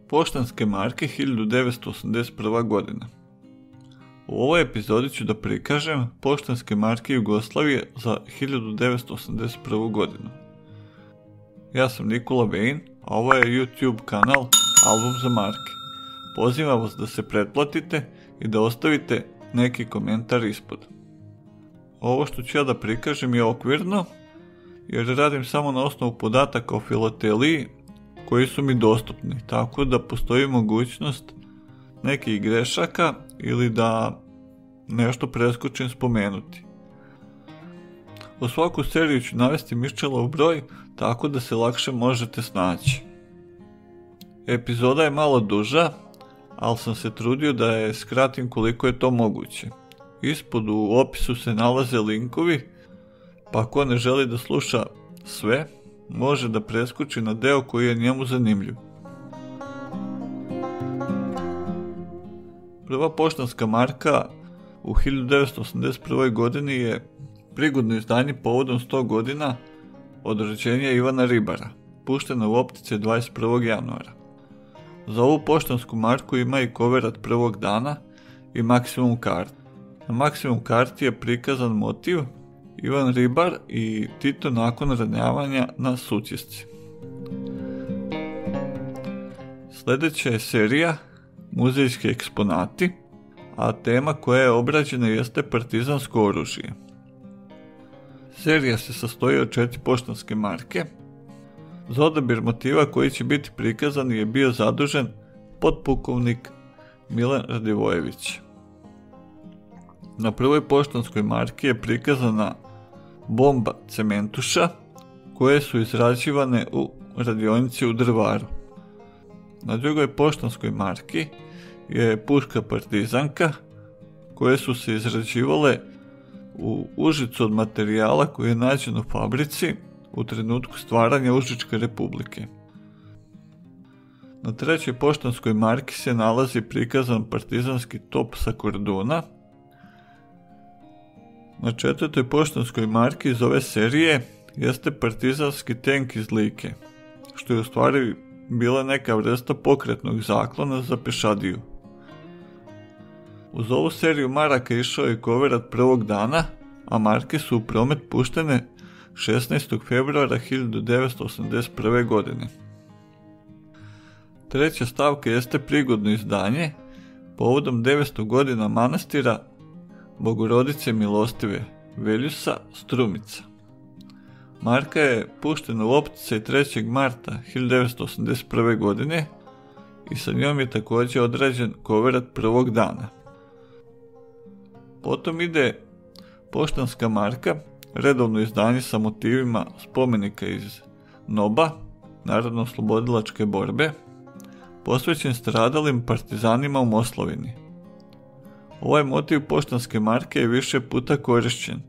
Poštanske marke 1981. godina. U ovoj epizodi ću da prikažem poštanske marke Jugoslavije za 1981. godinu. Ja sam Nikola Bein, a ovo je YouTube kanal Album za marke. Pozivam vas da se pretplatite i da ostavite neki komentar ispod. Ovo što ću ja da prikažem je okvirno, jer radim samo na osnovu podataka o filateliji koji su mi dostupni, tako da postoji mogućnost nekih grešaka ili da nešto preskočim spomenuti. U svaku seriju ću navesti Miščelov broj, tako da se lakše možete snaći. Epizoda je malo duža, ali sam se trudio da je skratim koliko je to moguće. Ispod u opisu se nalaze linkovi, pa ako ne želi da sluša sve, može da preskoči na deo koji je njemu zanimljiv. Prva poštanska marka u 1981. godini je prigodno izdanje povodom 100 godina od rođenja Ivana Ribara, puštena u optice 21. januara. Za ovu poštansku marku ima i koverat prvog dana i maksimum kart. Na maksimum karti je prikazan motiv Ivan Ribar i Tito nakon ranjavanja na Sutjesci. Sljedeća je serija Muzejski eksponati, a tema koja je obrađena jeste partizansko oružje. Serija se sastoji od 4 poštanske marke. Za odabir motiva koji će biti prikazan je bio zadužen potpukovnik Milan Radivojević. Na prvoj poštanskoj marki je prikazana bomba cementuša koje su izrađivane u radionici u Drvaru. Na drugoj poštanskoj marki je puška partizanka koje su se izrađivale u Užicu od materijala koji je nađen u fabrici u trenutku stvaranja Užičke republike. Na trećoj poštanskoj marki se nalazi prikazan partizanski top sa korduna. Na četvrtoj poštanskoj marki iz ove serije jeste partizanski tenk iz Like, što je u stvari bila neka vrsta pokretnog zaklona za pešadiju. Uz ovu seriju maraka išao je koverat prvog dana, a marke su u promet puštene 16. februara 1981. godine. Treća stavka jeste prigodno izdanje povodom 900 godina manastira Bogorodice Milostive, Veljusa, Strumica. Marka je puštena u optice 3. marta 1981. godine i sa njom je također odrađen koverat prvog dana. Potom ide poštanska marka, redovno izdanje sa motivima spomenika iz NOB-a, Narodno-oslobodilačke borbe, posvećen stradalim partizanima u Moslavini. Ovaj motiv poštanske marke je više puta korišćen,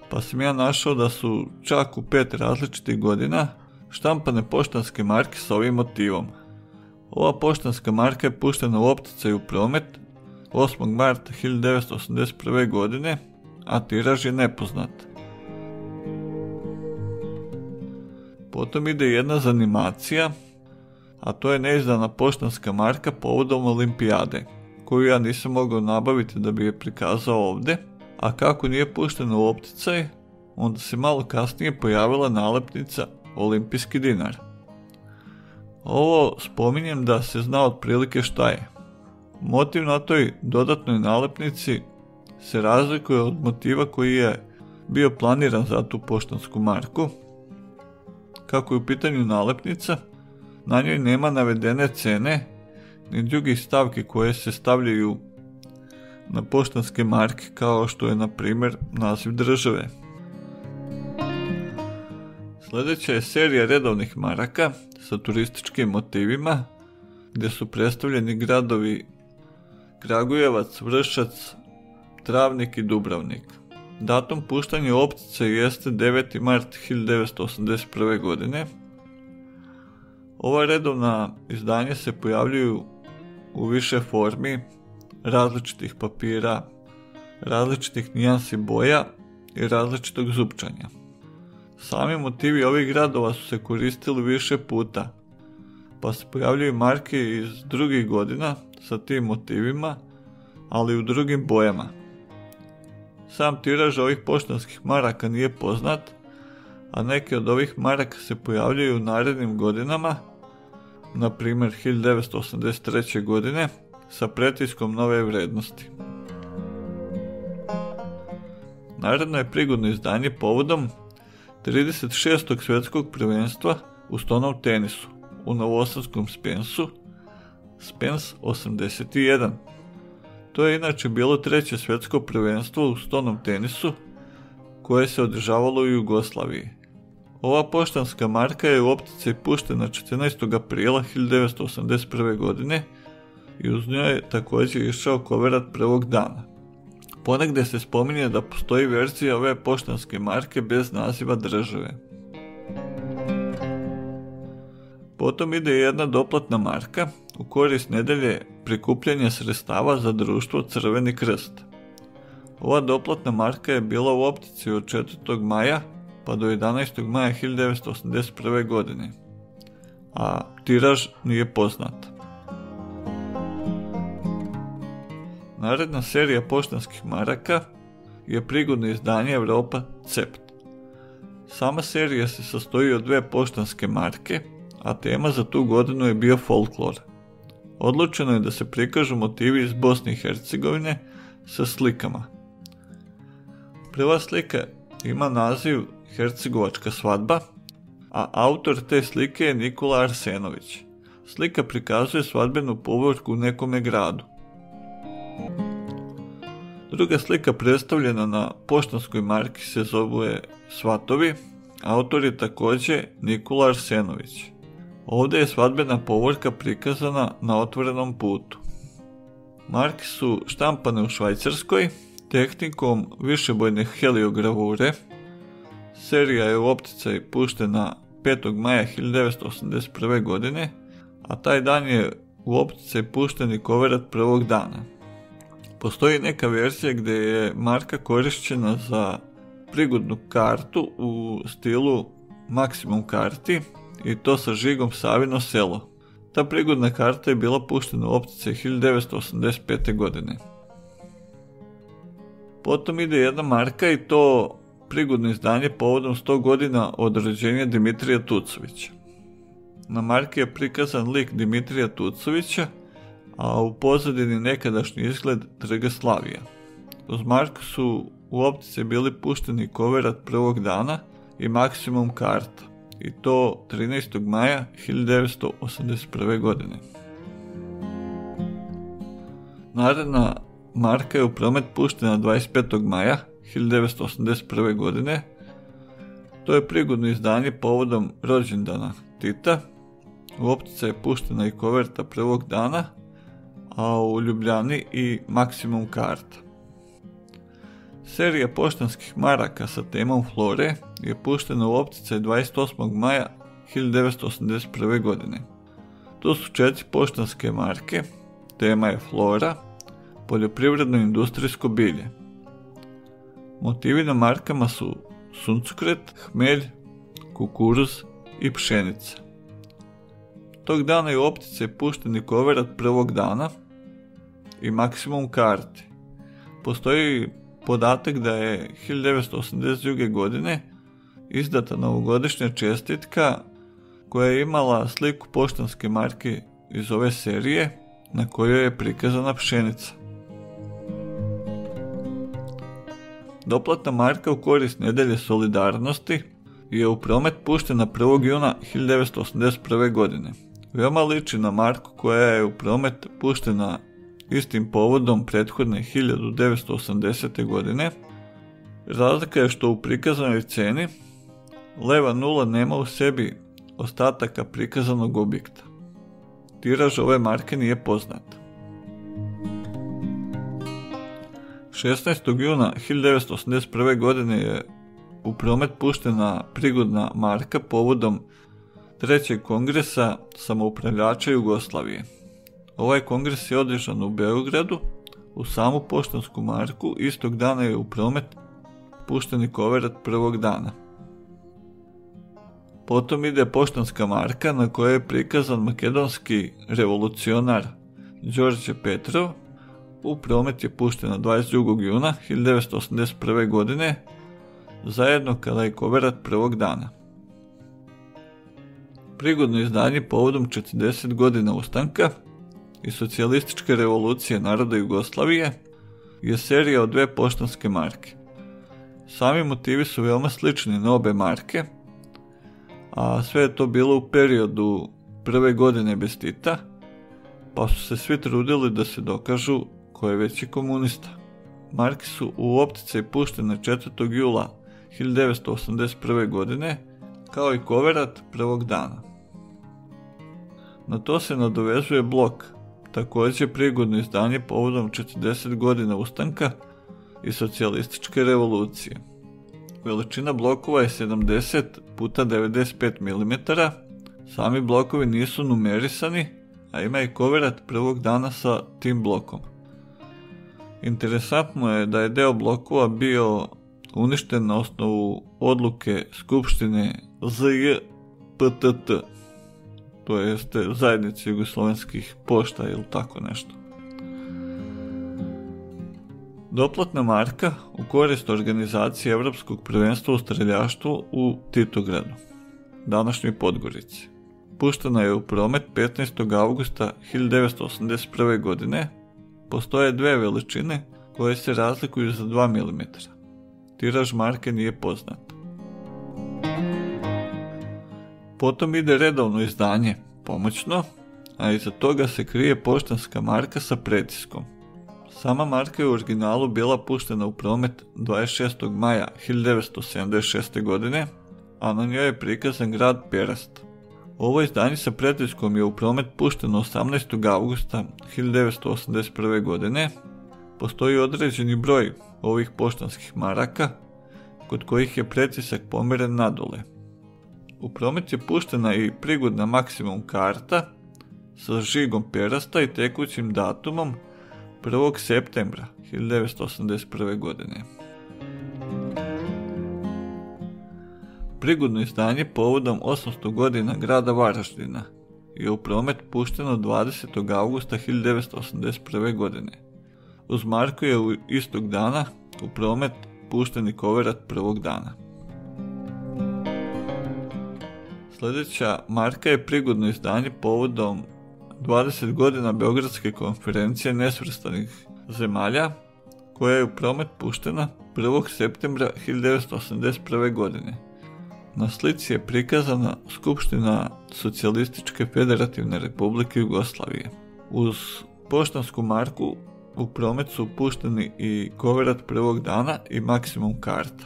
pa sam ja našao da su čak u 5 različitih godina štampane poštanske marke sa ovim motivom. Ova poštanska marka je puštena u opticaj u promet 8. marta 1981. godine, a tiraž je nepoznat. Potom ide jedna zanimacija, a to je neizdana poštanska marka povodom olimpijade, koju ja nisam mogao nabaviti da bi je prikazao ovdje, a kako nije puštena u opticaj, onda se malo kasnije pojavila nalepnica olimpijski dinar. Ovo spominjem da se zna otprilike šta je. Motiv na toj dodatnoj nalepnici se razlikuje od motiva koji je bio planiran za tu poštansku marku. Kako je u pitanju nalepnica, na njoj nema navedene cene ni drugih stavki koje se stavljaju na poštanske marke, kao što je na primjer naziv države. Sljedeća je serija redovnih maraka sa turističkim motivima, gdje su predstavljeni gradovi Kragujevac, Vršac, Travnik i Dubrovnik. Datum puštanja optice jeste 9. mart 1981. godine. Ova redovna izdanja se pojavljuju u više formi, različitih papira, različitih nijansi boja i različitog zupčanja. Sami motivi ovih gradova su se koristili više puta, pa se pojavljuju marke iz drugih godina sa tim motivima, ali u drugim bojama. Sam tiraž ovih poštanskih maraka nije poznat, a neke od ovih maraka se pojavljuju u narednim godinama, na primjer 1983. godine, sa pretiskom nove vrednosti. Naredno je prigodno izdanje povodom 36. svjetskog prvenstva u stonom tenisu u novosadskom Spensu, Spens 81. To je inače bilo treće svjetsko prvenstvo u stonom tenisu koje se održavalo u Jugoslaviji. Ova poštanska marka je u opticaj puštena 14. aprila 1981. godine i uz njoj je također išao koverat prvog dana. Ponegdje se spominje da postoji verzija ove poštanske marke bez naziva države. Potom ide jedna doplatna marka u korist nedelje prikupljanja sredstava za društvo Crveni krst. Ova doplatna marka je bila u optici od 4. maja pa do 11. maja 1981. godine, a tiraž nije poznat. Naredna serija poštanskih maraka je prigodno izdanje Europa Cept. Sama serija se sastoji od dve poštanske marke, a tema za tu godinu je bio folklor. Odlučeno je da se prikažu motivi iz Bosne i Hercegovine sa slikama. Prva slika ima naziv Hercegovačka svadba, a autor te slike je Nikola Arsenović. Slika prikazuje svadbenu povorku u nekome gradu. Druga slika predstavljena na poštanskoj marki se zove Svatovi, autor je također Nikola Arsenović. Ovdje je svadbena povorka prikazana na otvorenom putu. Marke su štampane u Švajcarskoj tehnikom višebojne heliogravure. Serija je u opticaj puštena 5. maja 1981. godine, a taj dan je u opticaj pušten i koverat prvog dana. Postoji neka verzija gdje je marka korišćena za prigodnu kartu u stilu Maksimum karti i to sa žigom Savino selo. Ta prigodna karta je bila puštena u opticaj 1985. godine. Potom ide jedna marka i to prigodno izdanje povodom 100 godina od rođenja Dimitrija Tucovića. Na marki je prikazan lik Dimitrija Tucovića, a u pozadini nekadašnji izgled Trga Slavija. Uz marku su u optici bili pušteni koverat prvog dana i Maksimum karta, i to 13. maja 1981. godine. Naredna marka je u promet puštena 25. maja 1981. godine. To je prigodno izdanje povodom rođendana Tita. U opticaj je puštena i koverta prvog dana, a u Ljubljani i Maksimum karta. Serija poštanskih maraka sa temom flore je puštena u opticaj 28. maja 1981. godine. To su 4 poštanske marke, tema je flora, poljoprivredno-industrijsko bilje. Motivi na markama su suncokret, hmelj, kukuruz i pšenica. Tog dana je u opticaj pušten i koverat prvog dana i Maksimum karti. Postoji podatak da je 1982. godine izdata novogodišnja čestitka koja je imala sliku poštanske marke iz ove serije na kojoj je prikazana pšenica. Doplatna marka u korist nedelje solidarnosti je u promet puštena 1. juna 1981. godine. Veoma liči na marku koja je u promet puštena istim povodom prethodne 1980. godine. Razlika je što u prikazanoj ceni leva nula nema u sebi ostataka prikazanog objekta. Tiraž ove marke nije poznat. 16. juna 1981. godine je u promet puštena prigodna marka povodom trećeg kongresa samoupravljača Jugoslavije. Ovaj kongres je održan u Beogradu. U samu poštansku marku istog dana je u promet pušteni koverat prvog dana. Potom ide poštanska marka na kojoj je prikazan makedonski revolucionar Đorđe Petrov. U promet je puštena 22. juna 1981. godine, zajedno kada je koverat prvog dana. Prigodno izdanje povodom 40 godina ustanka i socijalističke revolucije naroda Jugoslavije je serija od 2 poštanske marke. Sami motivi su veoma slični na obe marke, a sve je to bilo u periodu prve godine bez Tita, pa su se svi trudili da se dokažu ko je veći komunista. Marke su u opticaj puštene 4. jula 1981. godine, kao i koverat prvog dana. Na to se nadovezuje blok, također prigodno izdanje povodom 40 godina ustanka i socijalističke revolucije. Veličina blokova je 70 x 95 mm, sami blokovi nisu numerisani, a ima i koverat prvog dana sa tim blokom. Interesantno je da je deo blokova bio uništen na osnovu odluke Skupštine ZJPTT, to jeste Zajednice jugoslovenskih pošta ili tako nešto. Doplatna marka u korist organizacije Evropskog prvenstva u streljaštvu u Titogradu, današnjoj Podgorici. Puštena je u promet 15. augusta 1981. godine. Postoje 2 veličine koje se razlikuju za 2 mm. Tiraž marke nije poznat. Potom ide redovno izdanje, pomoćno, a iza toga se krije poštanska marka sa pretiskom. Sama marka je u originalu bila puštena u promet 26. maja 1976. godine, a na njoj je prikazan grad Perast. Ovo izdanje sa pretiskom je u promet pušteno 18. augusta 1981. godine. Postoji određeni broj ovih poštanskih maraka, kod kojih je pretisak pomeren nadole. U promet je puštena i prigodna maksimum karta sa žigom Perasta i tekućim datumom 1. septembra 1981. godine. Prigodno izdanje povodom 800 godina grada Varaždina je u promet pušteno 20. augusta 1981. godine. Uz marku je u istog dana u promet pušten i koverat prvog dana. Sljedeća marka je prigodno izdanje povodom 20 godina Beogradske konferencije nesvrstanih zemalja, koja je u promet puštena 1. septembra 1981. godine. Na slici je prikazana Skupština Socijalističke federativne republike Jugoslavije. Uz poštansku marku u promet su pušteni i koverat prvog dana i maksimum karta.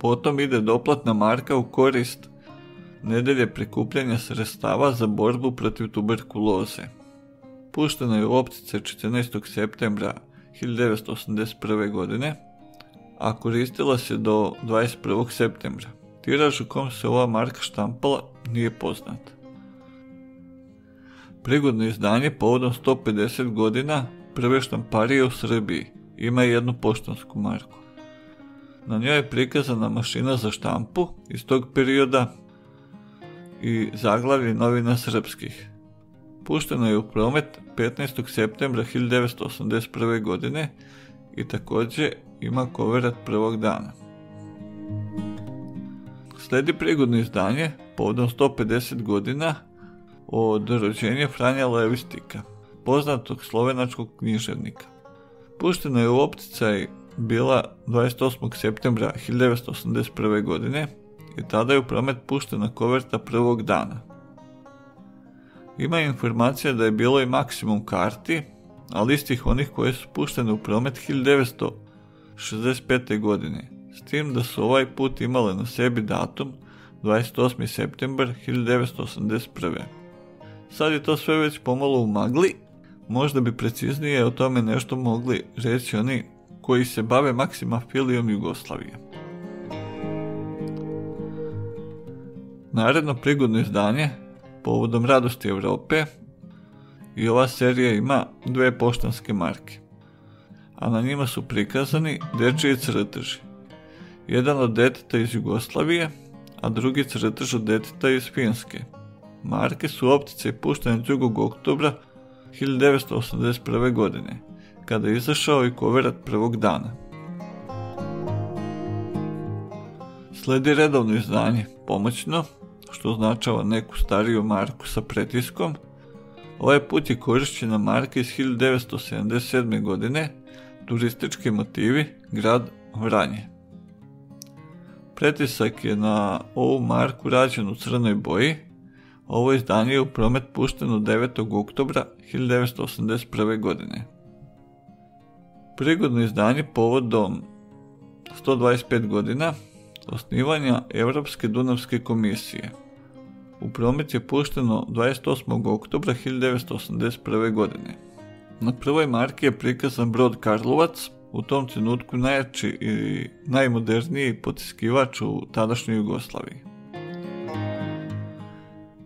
Potom ide doplatna marka u korist nedelje prikupljanja sredstava za borbu protiv tuberkuloze. Puštena je u optice 14. septembra 1981. godine, a koristila se do 21. septembra. Tiraž u kom se ova marka štampala nije poznat. Prigodno izdanje povodom 150 godina prve štamparije u Srbiji ima jednu poštansku marku. Na njoj je prikazana mašina za štampu iz tog perioda i zaglavlje novina srpskih. Pušteno je u promet 15. septembra 1981. godine i također ima koverat prvog dana. Slijedi prigodno izdanje povodom 150 godina od rođenja Franja Levistika, poznatog slovenačkog književnika. Pušteno je u opticaj bila 28. septembra 1981. godine i tada je u promet puštena koverta prvog dana. Ima informacija da je bilo i maksimum karti, ali istih onih koje su puštene u promet 1965. godine, s tim da su ovaj put imale na sebi datum 28. septembar 1981. Sad je to sve već pomalo u magli, možda bi preciznije o tome nešto mogli reći oni koji se bave maksimafilijom Jugoslavije. Naredno prigodno izdanje povodom radosti Evrope i ova serija ima 2 poštanske marke, a na njima su prikazani dečiji crteži. jedan od deteta iz Jugoslavije, a drugi crtež od deteta iz Finske. Marke su u opticaj puštene 2. oktobra 1981. godine, kada je izašao i koverat prvog dana. Sledi redovno izdanje, pomoćno, što označava neku stariju marku sa pretiskom. Ovaj put je korišćena marka iz 1977. godine, turistički motivi, grad Vranje. Pretisak je na ovu marku rađen u crnoj boji. Ovo izdanje je u promet pušteno 9. oktobra 1981. godine. Prigodno izdanje povodom 125 godina osnivanja Europske Dunavske komisije. U promet je pušteno 28. oktobra 1981. godine. Na prvoj marki je prikazan brod Karlovac, u tom trenutku najjači i najmoderniji potiskivač u tadašnjoj Jugoslaviji.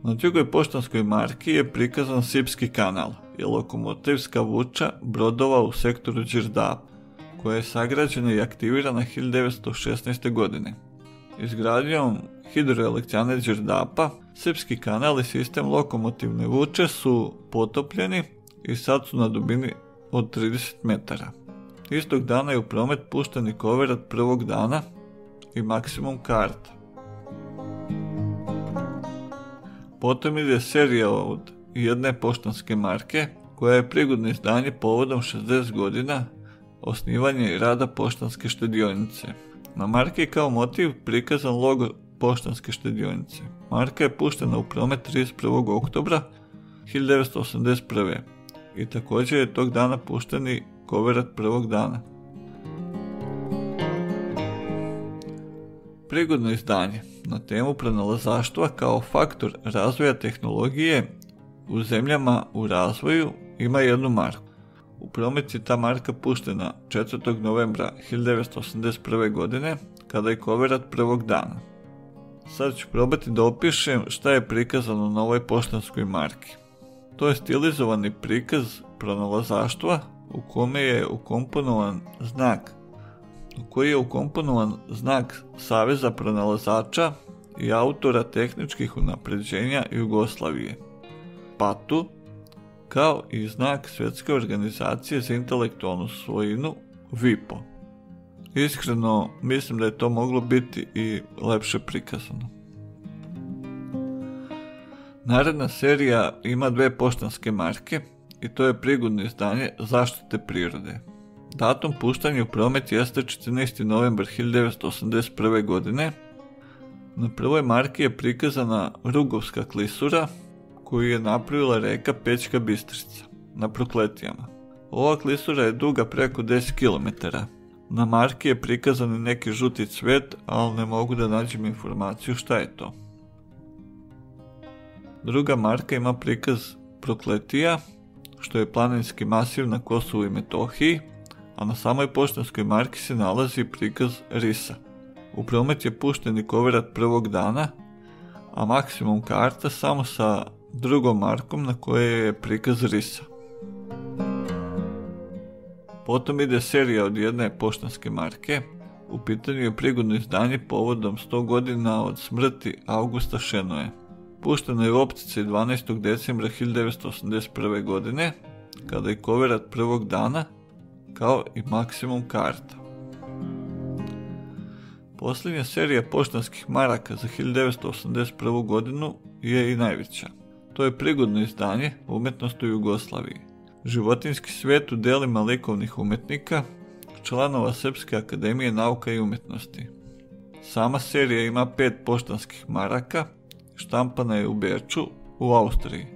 Na drugoj poštanskoj marki je prikazan Sipski kanal i lokomotivska vuča brodova u sektoru Đerdap, koja je sagrađena i aktivirana 1916. godine. Izgradnjom hidroelektrane Đerdapa, Sipski kanal i sistem lokomotivne vuče su potopljeni i sad su na dubini od 30 metara. Istog dana je u promet pušten i koverat prvog dana i maksimum karta. Potom ide serija od jedne poštanske marke, koja je prigodno izdanje povodom 60 godina osnivanja i rada poštanske štedionice. Na marki je kao motiv prikazan logo poštanske štedionice. Marka je puštena u promet 31. oktobra 1981. i također je tog dana pušten i koverat prvog dana. Prigodno izdanje na temu pronalazaštva kao faktor razvoja tehnologije u zemljama u razvoju ima jednu marku. U promet je ta marka puštena 4. novembra 1981. godine, kada je koverat prvog dana. Sad ću probati da opišem šta je prikazano na ovoj poštanskoj marki. To je stilizovani prikaz pronalazaštva u kome je ukomponovan znak Saveza pronalazača i autora tehničkih unapređenja Jugoslavije, PATU, kao i znak Svjetske organizacije za intelektualnu svojinu, WIPO. Iskreno, mislim da je to moglo biti i lepše prikazano. Naredna serija ima 2 poštanske marke i to je prigodno izdanje Zaštite prirode. Datum puštanja u promet jeste 14. novembar 1981. godine. Na prvoj marki je prikazana Rugovska klisura koju je napravila reka Pećka Bistrica na Prokletijama. Ova klisura je duga preko 10 km. Na marki je prikazan i neki žuti cvet, ali ne mogu da nađem informaciju šta je to. Druga marka ima prikaz Prokletija, što je planinski masiv na Kosovu i Metohiji, a na samoj poštanskoj marki se nalazi prikaz Risa. U promet je pušten i koverat prvog dana, a maksimum karta samo sa drugom markom na kojoj je prikaz Risa. Potom ide serija od jedne poštanske marke. U pitanju je prigodno izdanje povodom 100 godina od smrti Augusta Šenoje. Pušteno je u opticaj 12. decembra 1981. godine, kada je koverat prvog dana, kao i maksimum karta. Posljednja serija poštanskih maraka za 1981. godinu je i najveća. To je prigodno izdanje Umetnost u Jugoslaviji. Životinjski svijet u delima likovnih umetnika, članova Srpske akademije nauka i umetnosti. Sama serija ima 5 poštanskih maraka, štampana je u Beču, u Austriji.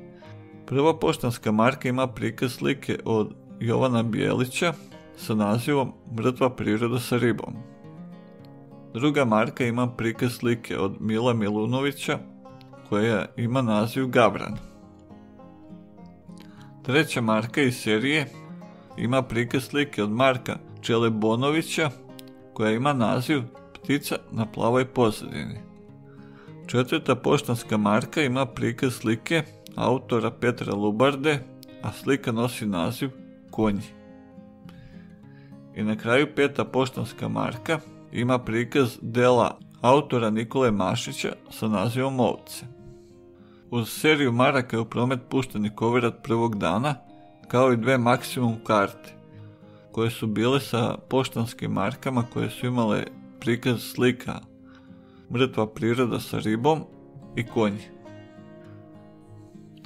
Prva poštanska marka ima prikaz slike od Jovana Bijelića sa nazivom Mrtva priroda sa ribom. Druga marka ima prikaz slike od Mila Milunovića koja ima naziv Gabran. Treća marka iz serije ima prikaz slike od Marka Čelebonovića koja ima naziv Ptica na plavoj pozadini. Četvrta poštanska marka ima prikaz slike autora Petra Lubarde, a slika nosi naziv Konji. I na kraju peta poštanska marka ima prikaz dela autora Nikole Mašića sa nazivom Ovce. Uz seriju maraka je u promet pušten i koverat prvog dana, kao i 2 maksimum karte, koje su bile sa poštanskim markama koje su imale prikaz slika mrtva priroda sa ribom i konji.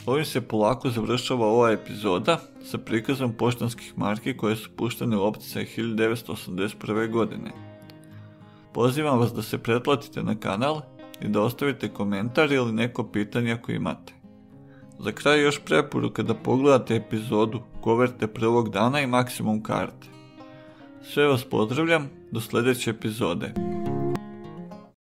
Ovim se polako završava ova epizoda sa prikazom poštanskih marki koje su puštene u opticaj 1981. godine. Pozivam vas da se pretplatite na kanal i da ostavite komentar ili neko pitanje ako imate. Za kraj još preporuka da pogledate epizodu koverte prvog dana i maksimum karte. Sve vas pozdravljam, do sljedeće epizode.